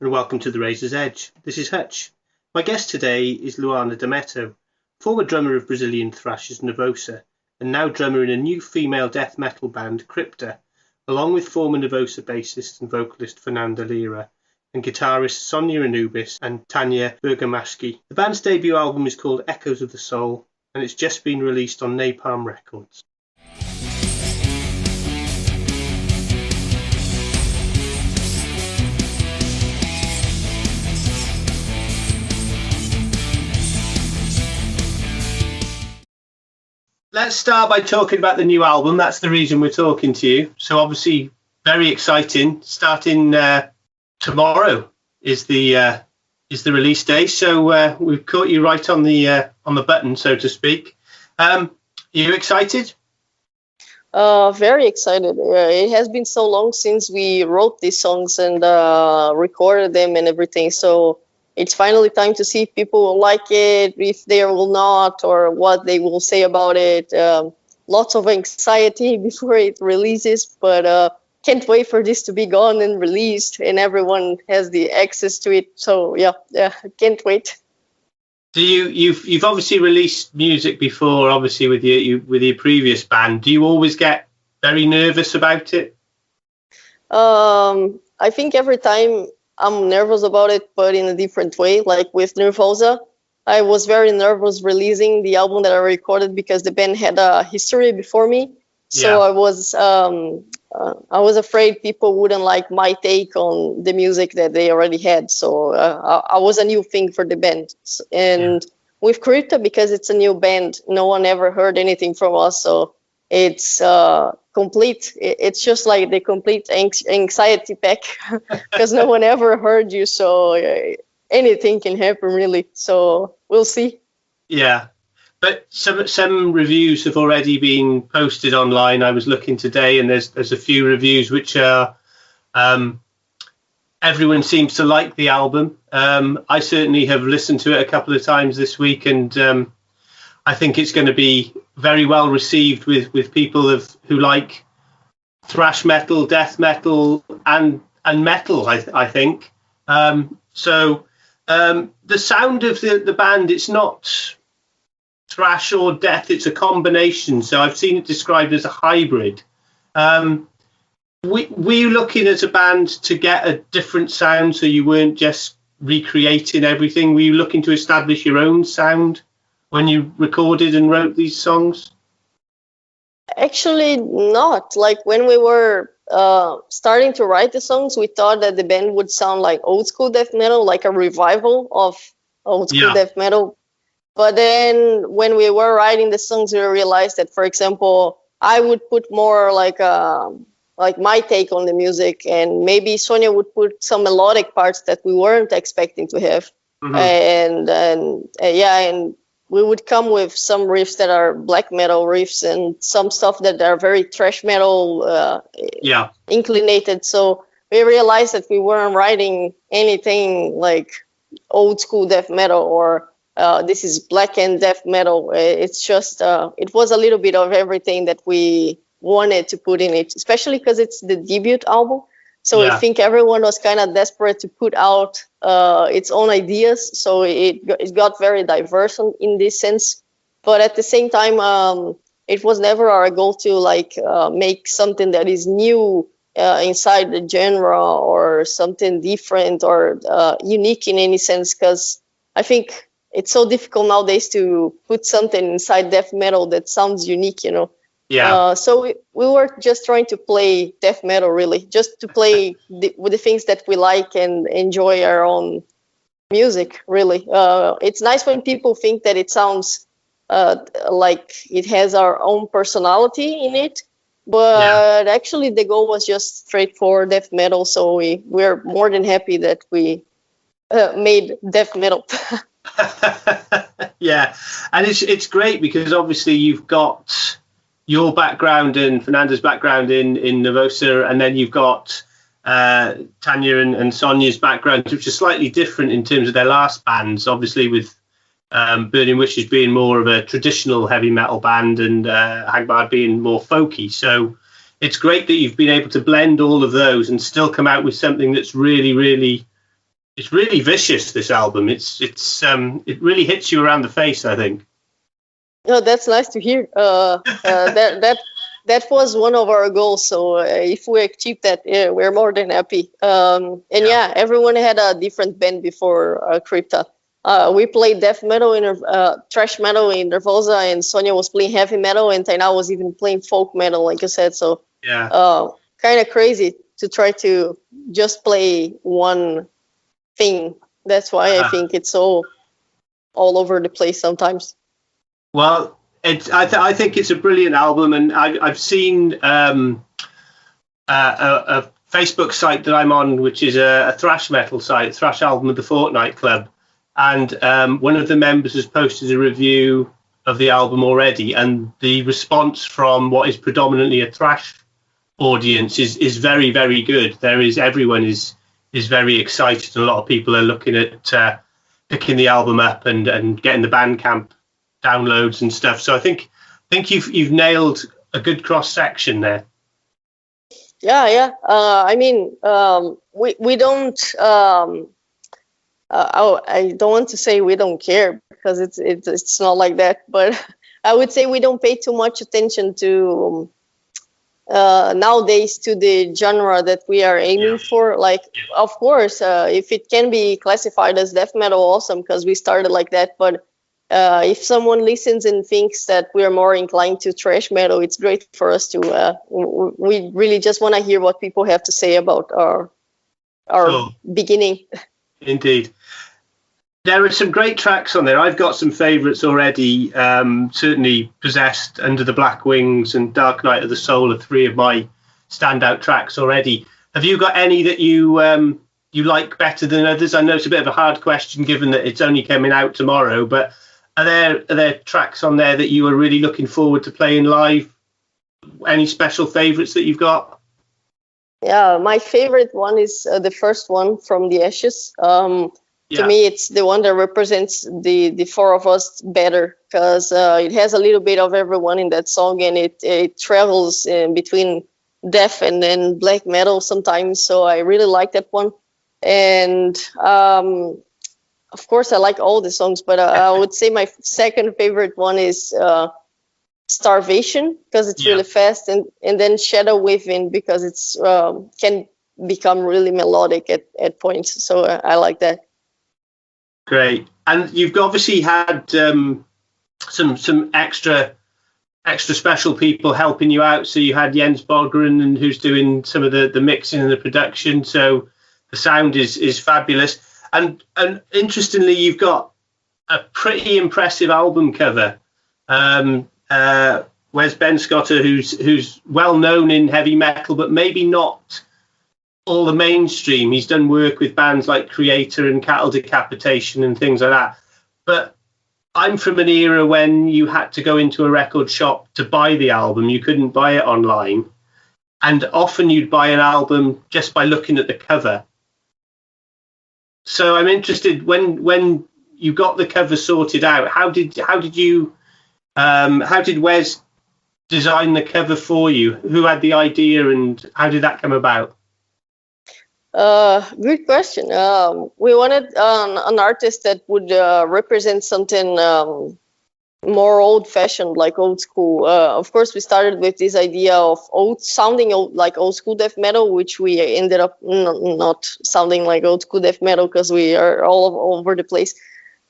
and welcome to The Razor's Edge. This is Hutch. My guest today is Luana Dametto, former drummer of Brazilian thrashers Nervosa, and now drummer in a new female death metal band, Crypta, along with former Nervosa bassist and vocalist Fernanda Lira, and guitarist Sonia Anubis and Tanya Bergamaschi. The band's debut album is called Echoes of the Soul, and it's just been released on Napalm Records. Let's start by talking about the new album. That's the reason we're talking to you. So obviously, very exciting. Starting tomorrow is the release day. So we've caught you right on the button, so to speak. Are you excited? Very excited. It has been so long since we wrote these songs and recorded them and everything. So it's finally time to see if people will like it, if they will not, or what they will say about it. Lots of anxiety before it releases, but can't wait for this to be gone and released, and everyone has the access to it. So yeah, can't wait. Do you've obviously released music before, obviously with your previous band. Do you always get very nervous about it? I think every time I'm nervous about it, but in a different way. Like with Nervosa, I was very nervous releasing the album that I recorded because the band had a history before me. So yeah. I was afraid people wouldn't like my take on the music that they already had. So I was a new thing for the band. And with Crypta, because it's a new band, no one ever heard anything from us. So it's complete. It's just like the complete anxiety pack because no one ever heard you. So anything can happen, really. So we'll see. Yeah. But some reviews have already been posted online. I was looking today, and there's a few reviews which are everyone seems to like the album. I certainly have listened to it a couple of times this week, and I think it's going to be very well received with people who like thrash metal, death metal, and metal. I think so. The sound of the band, it's not thrash or death, it's a combination. So I've seen it described as a hybrid. Were you looking as a band to get a different sound, so you weren't just recreating everything? Were you looking to establish your own sound when you recorded and wrote these songs? Actually not. Like when we were starting to write the songs, we thought that the band would sound like old school death metal, like a revival of old school death metal. But then when we were writing the songs, we realized that, for example, I would put more like my take on the music, and maybe Sonia would put some melodic parts that we weren't expecting to have. Mm-hmm. And we would come with some riffs that are black metal riffs and some stuff that are very thrash metal inclinated. So we realized that we weren't writing anything like old school death metal or this is black and death metal. It's just it was a little bit of everything that we wanted to put in it, especially because it's the debut album. So I think everyone was kind of desperate to put out its own ideas. So it got very diverse in this sense. But at the same time, it was never our goal to make something that is new inside the genre or something different or unique in any sense. Because I think it's so difficult nowadays to put something inside death metal that sounds unique, you know. Yeah. So we were just trying to play death metal, really, just to play with the things that we like and enjoy our own music, really. It's nice when people think that it sounds like it has our own personality in it, but actually the goal was just straightforward death metal. So we're more than happy that we made death metal. Yeah, and it's great because obviously you've got your background and Fernanda's background in Nervosa, and then you've got Tanya and Sonia's background, which are slightly different in terms of their last bands, obviously with Burning Wishes being more of a traditional heavy metal band and Hagbard being more folky. So it's great that you've been able to blend all of those and still come out with something that's really, really it's really vicious, this album. It really hits you around the face, I think. No, that's nice to hear. That was one of our goals. So if we achieve that, yeah, we're more than happy. And yeah, everyone had a different band before Crypta. We played death metal in thrash metal in Nervosa, and Sonia was playing heavy metal, and Taina was even playing folk metal, like you said. So yeah, kind of crazy to try to just play one thing. That's why I think it's so all over the place sometimes. Well, I think it's a brilliant album, and I've seen a Facebook site that I'm on, which is a thrash metal site, Thrash Album of the Fortnight Club, and one of the members has posted a review of the album already, and the response from what is predominantly a thrash audience is very, very good. Everyone is very excited, and a lot of people are looking at picking the album up and getting the Bandcamp downloads and stuff. So I think you've nailed a good cross section there. Yeah. I mean, we don't. I don't want to say we don't care, because it's not like that. But I would say we don't pay too much attention to nowadays to the genre that we are aiming for. Like, of course, if it can be classified as death metal, awesome, because we started like that. But if someone listens and thinks that we are more inclined to thrash metal, it's great for us to. We really just want to hear what people have to say about our beginning. Indeed. There are some great tracks on there. I've got some favourites already. Certainly Possessed, Under the Black Wings, and Dark Night of the Soul are three of my standout tracks already. Have you got any that you like better than others? I know it's a bit of a hard question given that it's only coming out tomorrow, but are there tracks on there that you are really looking forward to playing live? Any special favourites that you've got? Yeah, my favorite one is the first one, From the Ashes. To me, it's the one that represents the four of us better, because it has a little bit of everyone in that song, and it travels in between death and then black metal sometimes. So I really like that one. And of course, I like all the songs, but I would say my second favorite one is Starvation, because it's really fast, and then Shadow Within, because it's can become really melodic at points. So I like that. Great. And you've obviously had some extra special people helping you out. So you had Jens Borgren, who's doing some of the mixing and the production. So the sound is fabulous. And interestingly, you've got a pretty impressive album cover. Where's Ben Scotter, who's well known in heavy metal, but maybe not all the mainstream. He's done work with bands like Creator and Cattle Decapitation and things like that. But I'm from an era when you had to go into a record shop to buy the album. You couldn't buy it online. And often you'd buy an album just by looking at the cover. So I'm interested, when you got the cover sorted out, how did Wes design the cover for you? Who had the idea, and how did that come about? Good question. We wanted an artist that would represent something more old-fashioned, like old school. Of course, we started with this idea of sounding like old school death metal, which we ended up not sounding like old school death metal, because we are all over the place.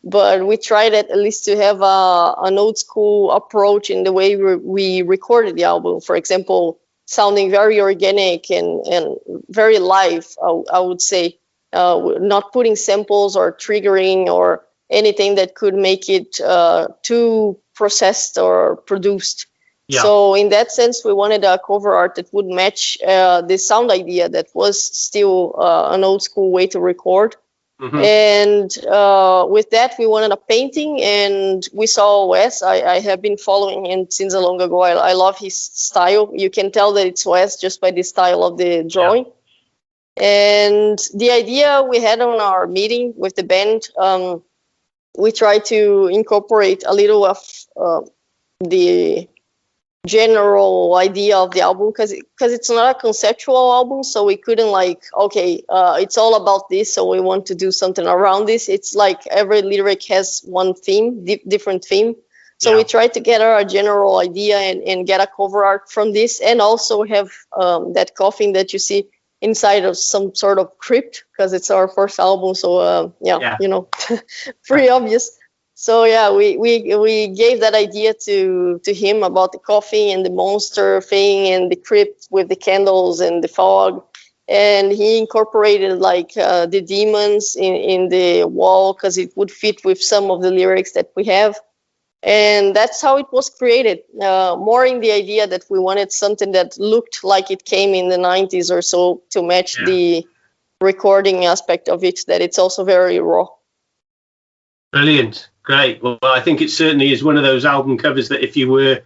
But we tried at least to have an old school approach in the way we recorded the album. For example, sounding very organic and very live, I would say, not putting samples or triggering or anything that could make it too processed or produced. Yeah. So in that sense, we wanted a cover art that would match the sound idea that was still an old school way to record. Mm-hmm. And with that, we wanted a painting, and we saw Wes. I have been following him since a long ago. I love his style. You can tell that it's Wes just by the style of the drawing. Yeah. And the idea we had on our meeting with the band, we tried to incorporate a little of the general idea of the album, because it's not a conceptual album, so we couldn't like, okay, it's all about this, so we want to do something around this. It's like every lyric has one theme, different theme. So we tried to get our general idea and get a cover art from this, and also have that coffin that you see inside of some sort of crypt, because it's our first album. So you know, pretty obvious. So yeah, we gave that idea to him about the coffin and the monster thing and the crypt with the candles and the fog, and he incorporated like the demons in the wall, because it would fit with some of the lyrics that we have. And that's how it was created, more in the idea that we wanted something that looked like it came in the 90s or so, to match the recording aspect of it, that it's also very raw. Brilliant. Great. Well, I think it certainly is one of those album covers that if you were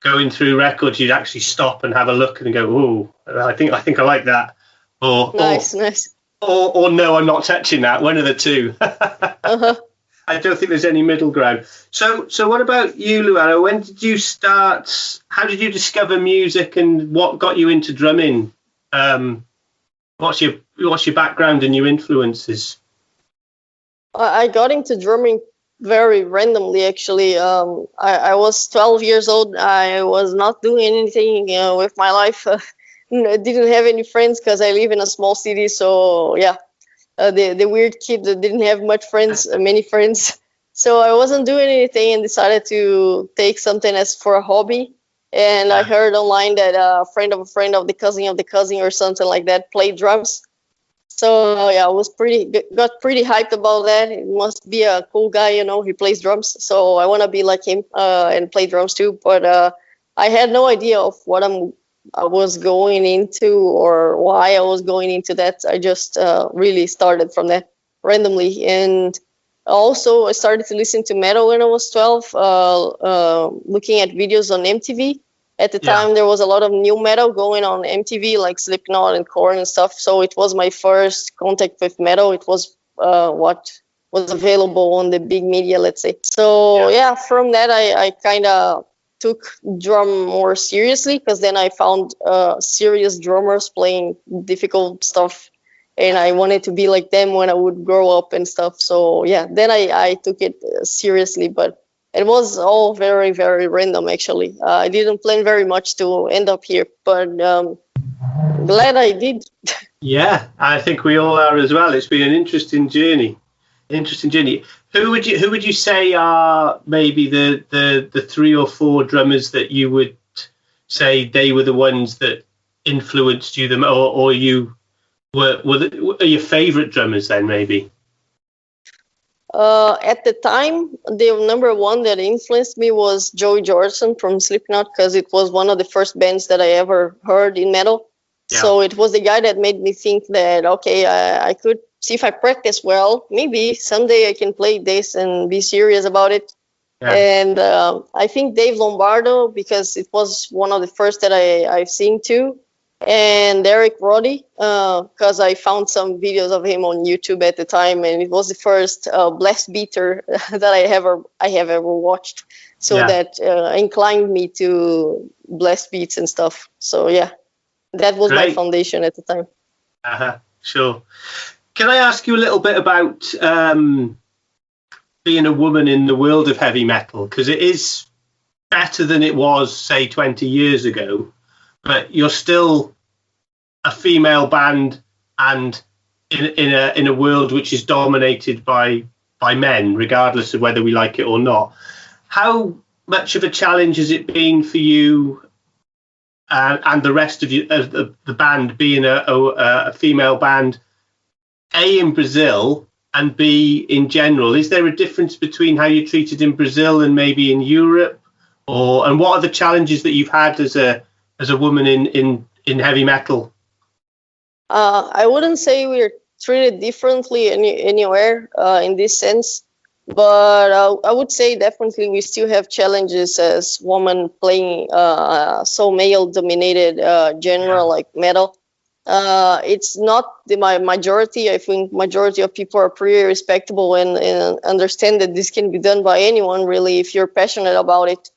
going through records, you'd actually stop and have a look and go, "Oh, I think I like that," or nice. Or no, I'm not touching that. One of the two. I don't think there's any middle ground. So what about you, Luana? When did you start? How did you discover music, and what got you into drumming? What's your background and your influences? I got into drumming very randomly, actually. I was 12 years old. I was not doing anything with my life. I didn't have any friends because I live in a small city. So yeah, the weird kid that didn't have many friends. So I wasn't doing anything and decided to take something as for a hobby. And I heard online that a friend of the cousin or something like that played drums. So yeah, I was got pretty hyped about that. It must be a cool guy, you know, he plays drums. So I want to be like him and play drums too. But I had no idea of what I was going into or why I was going into that. I just really started from that randomly. And also I started to listen to metal when I was 12, looking at videos on MTV. At the time, there was a lot of new metal going on MTV, like Slipknot and Korn and stuff. So it was my first contact with metal. It was what was available on the big media, let's say. So yeah, from that, I kind of took drum more seriously, because then I found serious drummers playing difficult stuff, and I wanted to be like them when I would grow up and stuff. So yeah, then I took it seriously, but it was all very, very random, actually. I didn't plan very much to end up here, but glad I did. Yeah, I think we all are as well. It's been an interesting journey. Who would you say are maybe the 3 or 4 drummers that you would say they were the ones that influenced you, or you were your favorite drummers then, maybe? At the time, the number one that influenced me was Joey Jordison from Slipknot, because it was one of the first bands that I ever heard in metal. Yeah. So it was the guy that made me think that, okay, I could see if I practice well, maybe someday I can play this and be serious about it. Yeah. And I think Dave Lombardo, because it was one of the first that I've seen too. And Eric Roddy, because I found some videos of him on YouTube at the time, and it was the first blast beater that I have ever watched. So that inclined me to blast beats and stuff. So yeah, that was my foundation at the time. Sure. Can I ask you a little bit about being a woman in the world of heavy metal? Because it is better than it was, say, 20 years ago. But you're still a female band, and in a world which is dominated by men, regardless of whether we like it or not. How much of a challenge has it been for you and the rest of you, the band, being a female band, A, in Brazil, and B, in general? Is there a difference between how you're treated in Brazil and maybe in Europe, and what are the challenges that you've had as a woman in heavy metal? I wouldn't say we're treated differently anywhere in this sense, but I would say definitely we still have challenges as women playing so male-dominated genre like metal. It's not my majority. I think majority of people are pretty respectable and understand that this can be done by anyone, really, if you're passionate about it.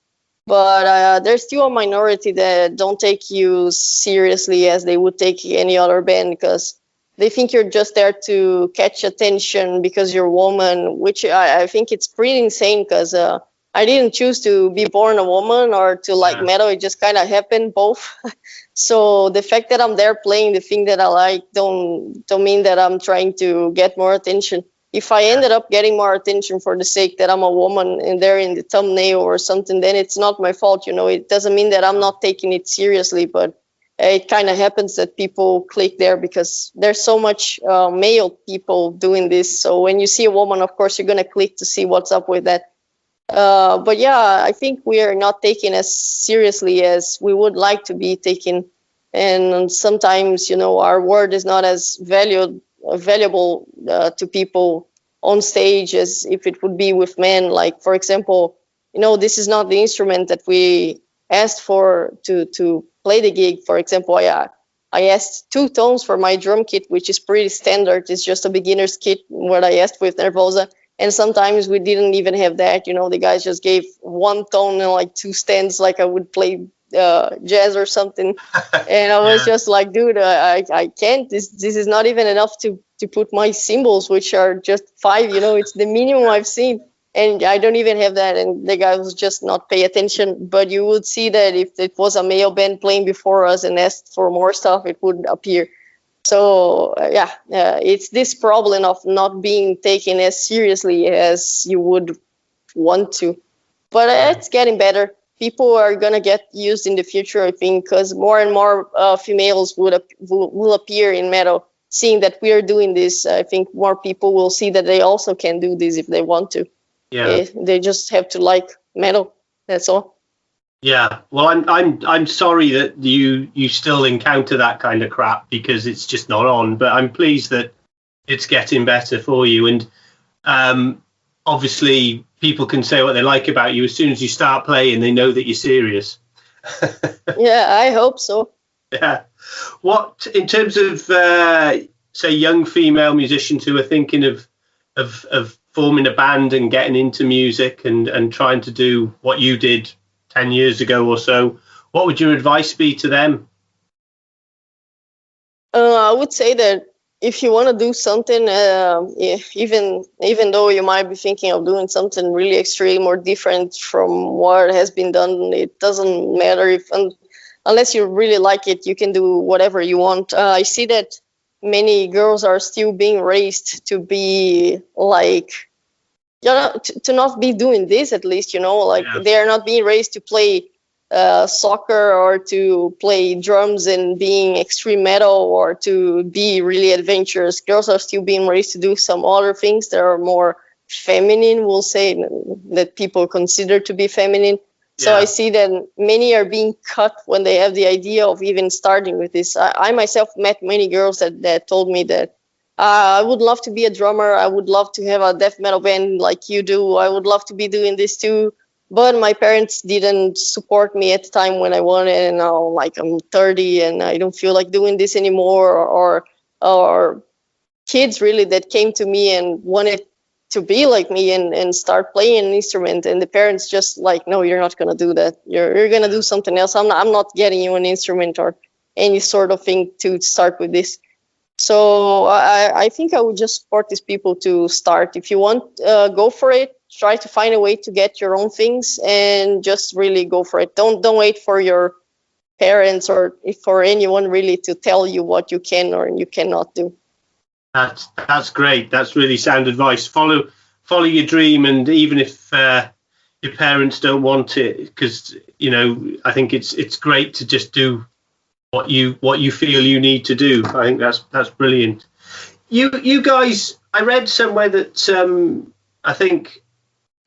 but there's still a minority that don't take you seriously as they would take any other band, because they think you're just there to catch attention because you're a woman, which I think it's pretty insane, because I didn't choose to be born a woman or to like metal. It just kind of happened both. So the fact that I'm there playing the thing that I like don't mean that I'm trying to get more attention. If I ended up getting more attention for the sake that I'm a woman and they're in the thumbnail or something, then it's not my fault. It doesn't mean that I'm not taking it seriously, but it kind of happens that people click there because there's so much male people doing this. So when you see a woman, of course, you're going to click to see what's up with that. But yeah, I think we are not taken as seriously as we would like to be taken. And sometimes, our word is not as valuable to people on stage as if it would be with men. Like, for example, this is not the instrument that we asked for to play the gig. For example, I asked 2 tones for my drum kit, which is pretty standard. It's just a beginner's kit, what I asked with Nervosa. And sometimes we didn't even have that. The guys just gave 1 tone and like 2 stands, like I would play jazz or something. And I was just like, dude, I can't. This is not even enough to put my cymbals, which are just 5. It's the minimum I've seen. And I don't even have that. And the guy was just not pay attention. But you would see that if it was a male band playing before us and asked for more stuff, it would appear. So, it's this problem of not being taken as seriously as you would want to. But it's getting better. People are going to get used in the future, I think, because more and more females will appear in metal. Seeing that we are doing this, I think more people will see that they also can do this if they want to. Yeah. They just have to like metal. That's all. Yeah, well, I'm sorry that you still encounter that kind of crap because it's just not on. But I'm pleased that it's getting better for you. And obviously, people can say what they like about you. As soon as you start playing, they know that you're serious. Yeah, I hope so. Yeah. What, in terms of say young female musicians who are thinking of forming a band and getting into music and trying to do what you did 10 years ago or so, what would your advice be to them? I would say that if you want to do something, even though you might be thinking of doing something really extreme or different from what has been done, it doesn't matter unless you really like it, you can do whatever you want. I see that many girls are still being raised to be like, to not be doing this, at least, they are not being raised to play soccer or to play drums and being extreme metal or to be really adventurous. Girls are still being raised to do some other things that are more feminine, we'll say, that people consider to be feminine. So I see that many are being cut when they have the idea of even starting with this. I myself met many girls that told me that I would love to be a drummer. I would love to have a death metal band like you do. I would love to be doing this too. But my parents didn't support me at the time when I wanted, and now I'm 30 and I don't feel like doing this anymore. Or kids really that came to me and wanted to be like me and start playing an instrument, and the parents just no, you're not gonna do that. You're gonna do something else. I'm not getting you an instrument or any sort of thing to start with this. So I think I would just support these people to start. If you want, go for it. Try to find a way to get your own things and just really go for it. Don't wait for your parents or for anyone really to tell you what you can or you cannot do. That's great. That's really sound advice. Follow your dream, and even if your parents don't want it, because I think it's great to just do what you feel you need to do. I think that's brilliant. You guys, I read somewhere that I think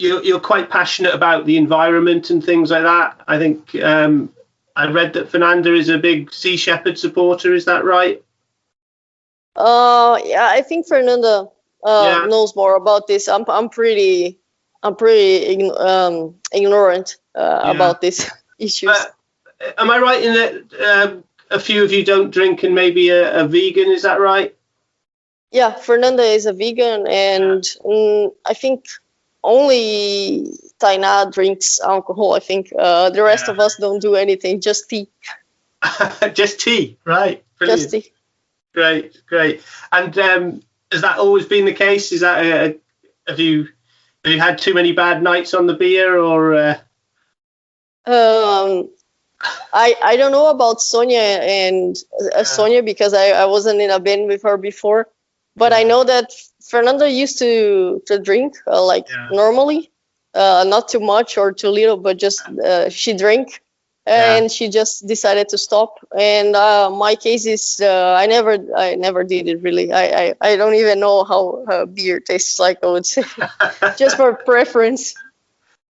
you're quite passionate about the environment and things like that. I think I read that Fernanda is a big Sea Shepherd supporter. Is that right? Yeah, I think Fernanda knows more about this. I'm pretty ignorant about these issues. Am I right in that a few of you don't drink and maybe a vegan? Is that right? Yeah, Fernanda is a vegan, and I think only Tainá drinks alcohol, I think. The rest of us don't do anything, just tea. Just tea, right? Brilliant. Just tea. Great. And has that always been the case? Is that have you had too many bad nights on the beer, or? I don't know about Sonia and Sonia because I wasn't in a band with her before, but I know that Fernanda used to drink normally, not too much or too little, but just she drank. And she just decided to stop. And my case is I never did it really. I don't even know how beer tastes like, I would say. Just for preference.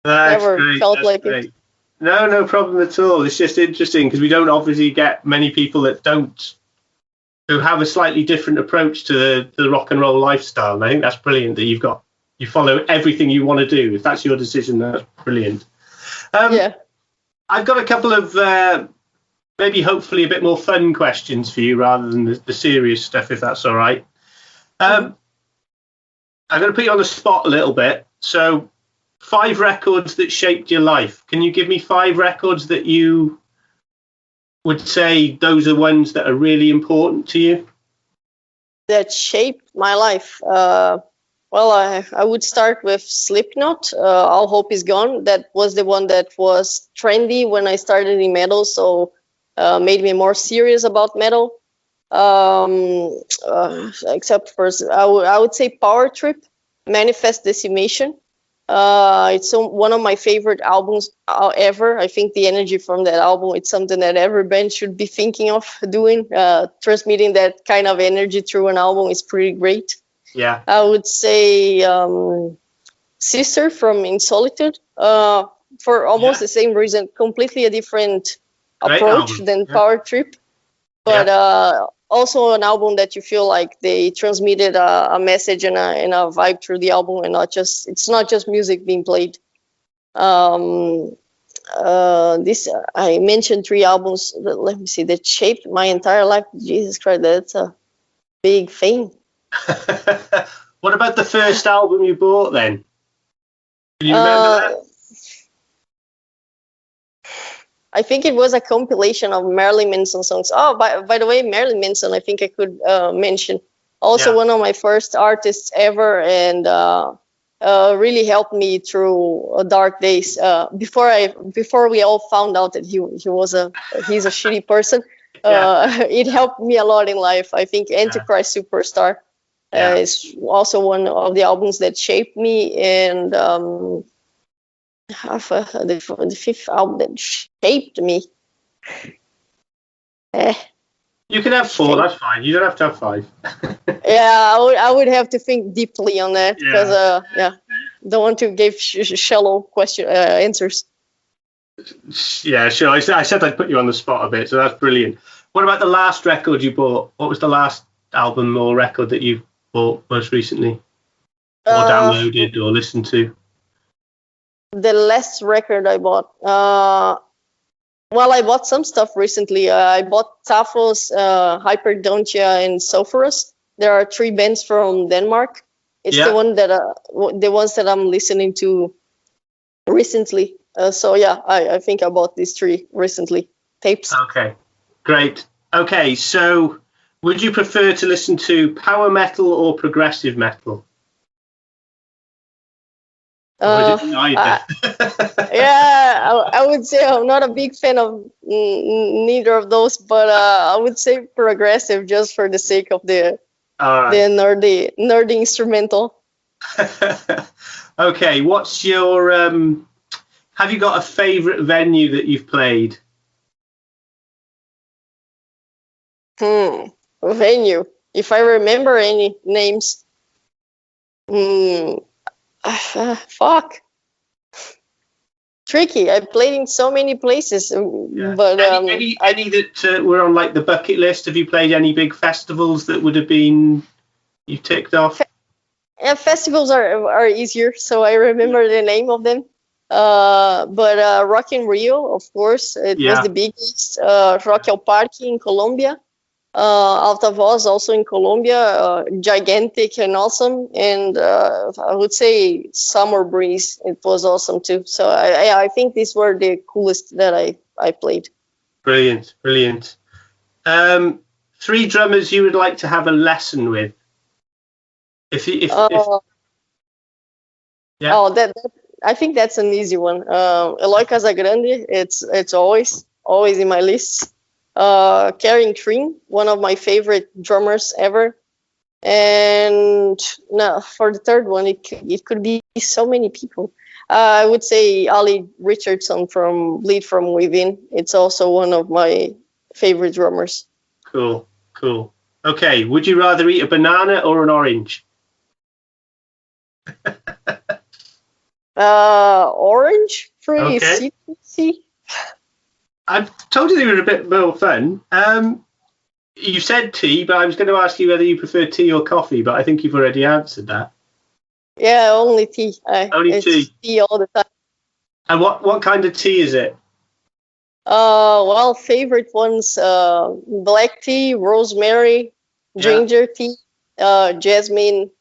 Never felt like it. No problem at all. It's just interesting because we don't obviously get many people who have a slightly different approach to the rock and roll lifestyle. And I think that's brilliant that you follow everything you want to do. If that's your decision, that's brilliant. I've got a couple of maybe hopefully a bit more fun questions for you rather than the serious stuff, if that's all right. I'm going to put you on the spot a little bit. So 5 records that shaped your life. Can you give me 5 records that you would say those are ones that are really important to you? That shaped my life. Well, I would start with Slipknot, All Hope Is Gone. That was the one that was trendy when I started in metal, so made me more serious about metal. Except for, I would say Power Trip, Manifest Decimation. It's one of my favorite albums ever. I think the energy from that album, it's something that every band should be thinking of doing. Transmitting that kind of energy through an album is pretty great. Yeah, I would say Sister from In Solitude, for almost the same reason, completely a different approach than Power Trip, but also an album that you feel like they transmitted a message and a vibe through the album, and it's not just music being played. This I mentioned 3 albums. Let me see, that shaped my entire life. Jesus Christ, that's a big thing. What about the first album you bought then? Can you remember that? I think it was a compilation of Marilyn Manson songs. Oh, by the way, Marilyn Manson, I think I could mention. Also one of my first artists ever, and really helped me through dark days. Before we all found out that he's a shitty person, it helped me a lot in life. I think Antichrist Superstar is also one of the albums that shaped me, and the 5th album that shaped me. You can have 4, that's fine. You don't have to have 5. I would have to think deeply on that because don't want to give shallow answers. Yeah, sure. I said I'd put you on the spot a bit, so that's brilliant. What about the last record you bought? What was the last album or record that you bought most recently, or downloaded or listened to? The last record I bought. Well, I bought some stuff recently. I bought Tafos, Hyperdontia, and Sulphurous. There are 3 bands from Denmark. It's the ones that I'm listening to recently. I think I bought these 3 recently tapes. Okay, great. Okay, so would you prefer to listen to power metal or progressive metal? Or is it neither? I would say I'm not a big fan of neither of those, but I would say progressive just for the sake of the nerdy instrumental. Okay, what's your have you got a favorite venue that you've played? Venue. If I remember any names. Fuck. Tricky. I played in so many places, but any that were on like the bucket list? Have you played any big festivals that would have been you ticked off? Festivals are easier, so I remember the name of them. But Rock in Rio, of course, it was the biggest. Rock al Parque in Colombia. Alta Voz, also in Colombia, gigantic and awesome. And I would say Summer Breeze, it was awesome too. So I think these were the coolest that I played. Brilliant, brilliant. 3 drummers you would like to have a lesson with? Yeah. Oh, that I think that's an easy one. Eloy Casagrande, it's always in my list. Karen Trin, one of my favorite drummers ever. And no, for the third one, it could be so many people. I would say Ali Richardson from Bleed From Within. It's also one of my favorite drummers. Cool. Okay, would you rather eat a banana or an orange? Orange, pretty citrusy. I've told you they were a bit more fun. You said tea, but I was going to ask you whether you prefer tea or coffee, but I think you've already answered that. Yeah, only tea. Only tea. Tea all the time. And what kind of tea is it? Well, favorite ones: black tea, rosemary, ginger tea, jasmine.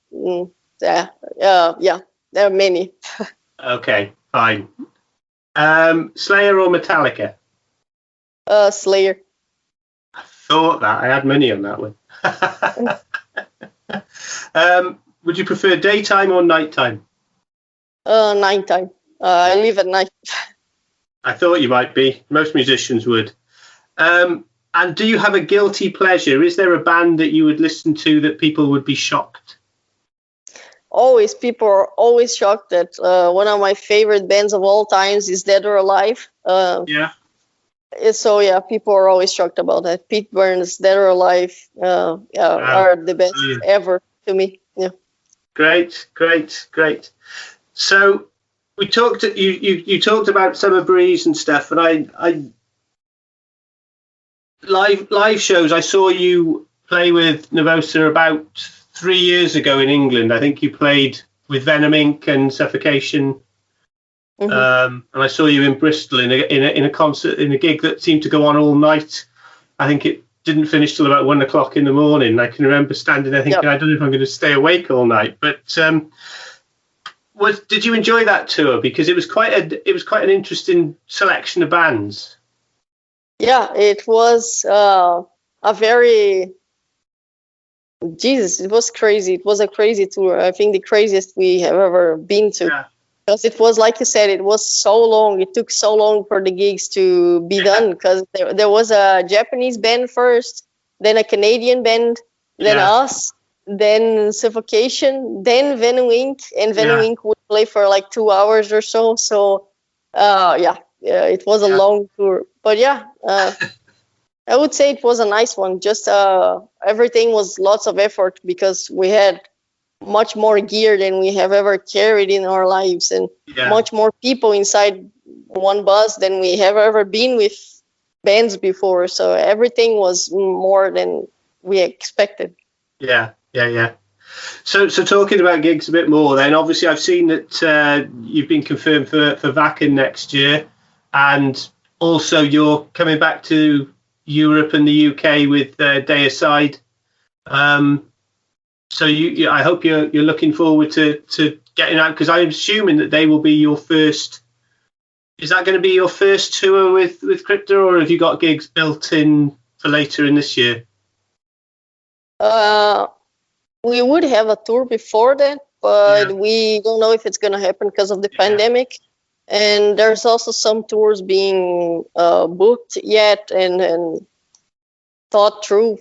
Yeah, there are many. Okay, fine. Slayer or Metallica? Slayer. I thought that. I had money on that one. Would you prefer daytime or nighttime? Nighttime. I live at night. I thought you might be. Most musicians would. And do you have a guilty pleasure? Is there a band that you would listen to that people would be shocked? Always, people are always shocked that one of my favorite bands of all times is Dead or Alive. Yeah. So yeah, people are always shocked about that. Pete Burns, Dead or Alive, are the best ever to me. Yeah. Great. So we talked. You talked about Summer Breeze and stuff, and I live shows. I saw you play with Nervosa about 3 years ago in England. I think you played with Venom Inc. and Suffocation. And I saw you in Bristol in a concert, in a gig that seemed to go on all night. I think it didn't finish till about 1 o'clock in the morning. I can remember standing there thinking, I don't know if I'm going to stay awake all night. But did you enjoy that tour? Because it was quite an interesting selection of bands. Yeah, it was a very it was crazy. It was a crazy tour. I think the craziest we have ever been to. Yeah. Because it was, like you said, it was so long. It took so long for the gigs to be done, because there was a Japanese band first, then a Canadian band, then us, then Suffocation, then Venom Inc. And Venom Inc. would play for like 2 hours or so. So, it was a long tour. But I would say it was a nice one. Just everything was lots of effort, because we had much more gear than we have ever carried in our lives, and much more people inside one bus than we have ever been with bands before. So everything was more than we expected. Yeah. So talking about gigs a bit more, then obviously I've seen that you've been confirmed for Wacken next year, and also you're coming back to Europe and the UK with Day Aside. So I hope you're looking forward to getting out, because I'm assuming that they will be your first. Is that going to be your first tour with Crypta, or have you got gigs built in for later in this year? We would have a tour before that, but we don't know if it's going to happen because of the pandemic. And there's also some tours being booked yet and thought through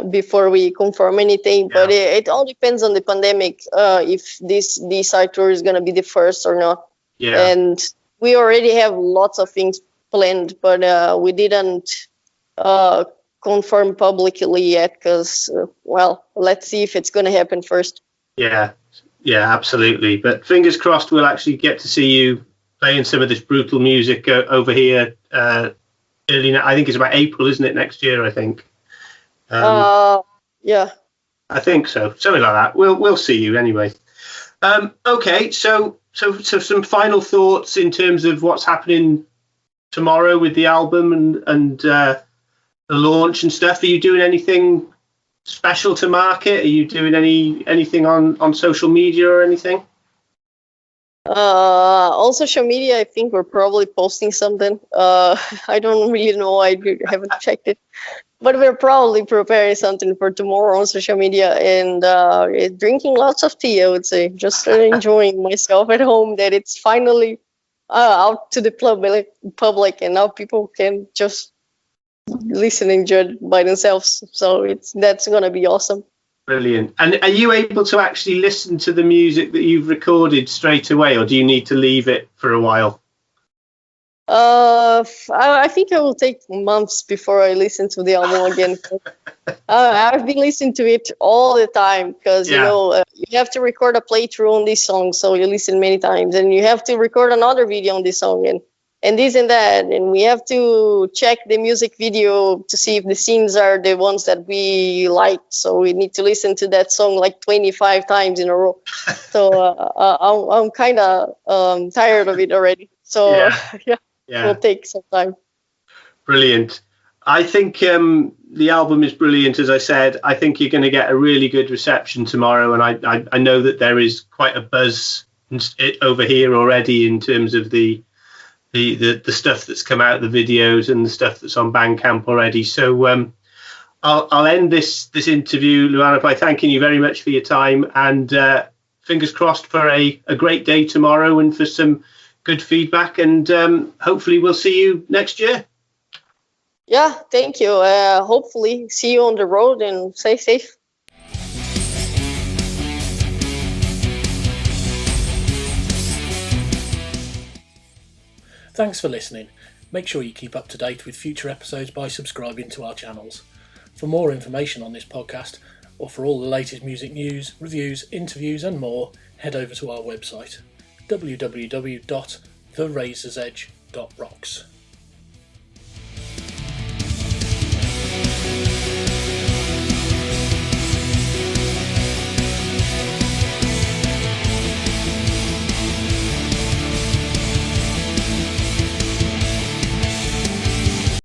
before we confirm anything. But it all depends on the pandemic, if this side tour is going to be the first or not. And we already have lots of things planned, but we didn't confirm publicly yet, because let's see if it's going to happen first. Yeah, absolutely. But fingers crossed we'll actually get to see you playing some of this brutal music over here early. I think it's about April, isn't it, next year? I think. Yeah. I think so. Something like that. We'll see you anyway. Okay, so some final thoughts in terms of what's happening tomorrow with the album and launch and stuff. Are you doing anything special to market? Are you doing anything on social media or anything? On social media, I think we're probably posting something. I don't really know. I haven't checked it, but we're probably preparing something for tomorrow on social media, and drinking lots of tea, I would say. Just enjoying myself at home, that it's finally out to the public, and now people can just listen and judge by themselves. So that's gonna be awesome. Brilliant. And are you able to actually listen to the music that you've recorded straight away, or do you need to leave it for a while? I think I will take months before I listen to the album again. I've been listening to it all the time because you have to record a playthrough on this song, so you listen many times, and you have to record another video on this song, and this and that, and we have to check the music video to see if the scenes are the ones that we liked. So we need to listen to that song like 25 times in a row. So I'm kind of tired of it already. So yeah, it'll take some time. Brilliant. I think the album is brilliant. As I said, I think you're going to get a really good reception tomorrow, and I know that there is quite a buzz over here already in terms of the stuff that's come out, the videos and the stuff that's on Bandcamp already. So I'll end this interview, Luana, by thanking you very much for your time, and fingers crossed for a great day tomorrow and for some good feedback, and hopefully we'll see you next year. Yeah, thank you. Hopefully see you on the road, and stay safe. Thanks for listening. Make sure you keep up to date with future episodes by subscribing to our channels. For more information on this podcast, or for all the latest music news, reviews, interviews and more, head over to our website, www.therazorsedge.rocks.